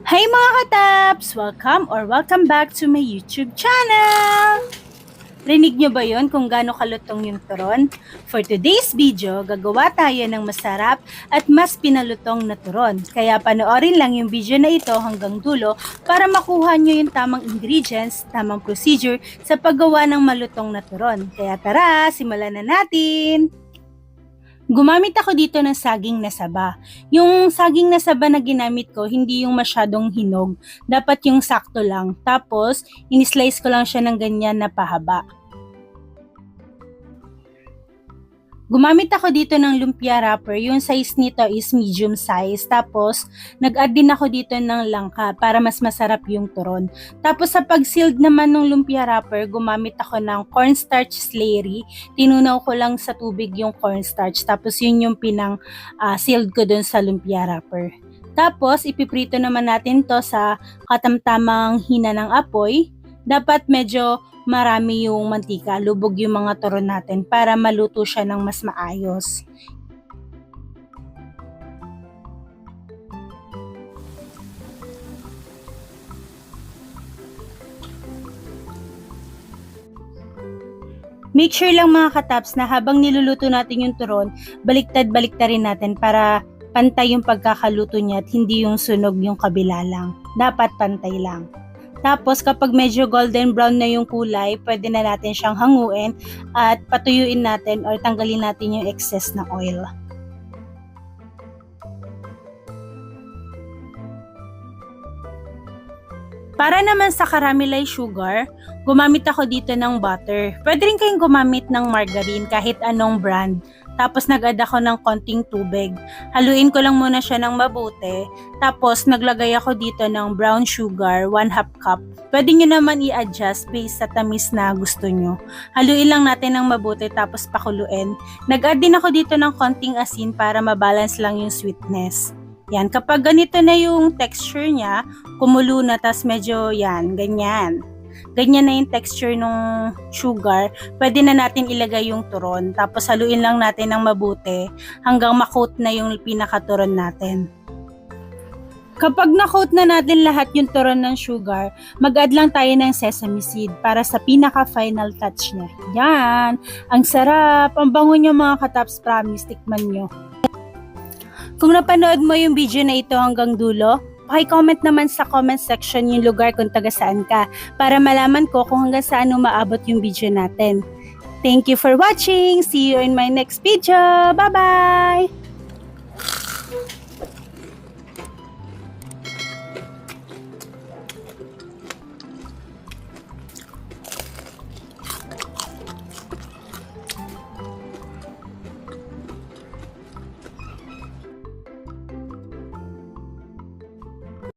Hi mga kataps! Welcome back to my YouTube channel! Rinig nyo ba yon kung gaano kalutong yung turon? For today's video, gagawa tayo ng masarap at mas pinalutong na turon. Kaya panoorin lang yung video na ito hanggang dulo para makuha nyo yung tamang ingredients, tamang procedure sa paggawa ng malutong na turon. Kaya tara, simulan na natin! Gumamit ako dito ng saging na saba. Yung saging na saba na ginamit ko, hindi yung masyadong hinog. Dapat yung sakto lang. Tapos, in-slice ko lang siya ng ganyan na pahaba. Gumamit ako dito ng lumpia wrapper. Yung size nito is medium size. Tapos, nag-add din ako dito ng langka para mas masarap yung turon. Tapos, sa pag-sealed naman ng lumpia wrapper, gumamit ako ng cornstarch slurry. Tinunaw ko lang sa tubig yung cornstarch. Tapos, yun yung pinang-sealed ko dun sa lumpia wrapper. Tapos, ipiprito naman natin to sa katamtamang hina ng apoy. Dapat medyo marami yung mantika, lubog yung mga turon natin para maluto siya ng mas maayos. Make sure lang mga kataps na habang niluluto natin yung turon, baliktad-baliktarin natin para pantay yung pagkakaluto niya at hindi yung sunog yung kabila lang. Dapat pantay lang. Tapos kapag medyo golden brown na yung kulay, pwede na natin siyang hanguin at patuyuin natin or tanggalin natin yung excess na oil. Para naman sa caramelized sugar, gumamit ako dito ng butter. Pwede rin kayong gumamit ng margarine kahit anong brand. Tapos nag-add ako ng konting tubig. Haluin ko lang muna siya ng mabuti. Tapos naglagay ako dito ng brown sugar, 1/2 cup. Pwede nyo naman i-adjust based sa tamis na gusto nyo. Haluin lang natin ng mabuti tapos pakuluin. Nag-add din ako dito ng konting asin para mabalance lang yung sweetness. Yan, kapag ganito na yung texture niya, kumulo na, tas medyo yan, ganyan. Ganyan na yung texture ng sugar, pwede na natin ilagay yung turon. Tapos haluin lang natin ng mabuti hanggang makoat na yung pinakaturon natin. Kapag na-coat na natin lahat yung turon ng sugar, mag-add lang tayo ng sesame seed para sa pinaka-final touch niya. Yan! Ang sarap! Ang bango niyo mga kataps, promise, tikman nyo. Kung napanood mo yung video na ito hanggang dulo, paki-comment naman sa comment section yung lugar kung taga saan ka para malaman ko kung hanggang saan umaabot yung video natin. Thank you for watching! See you in my next video! Bye-bye!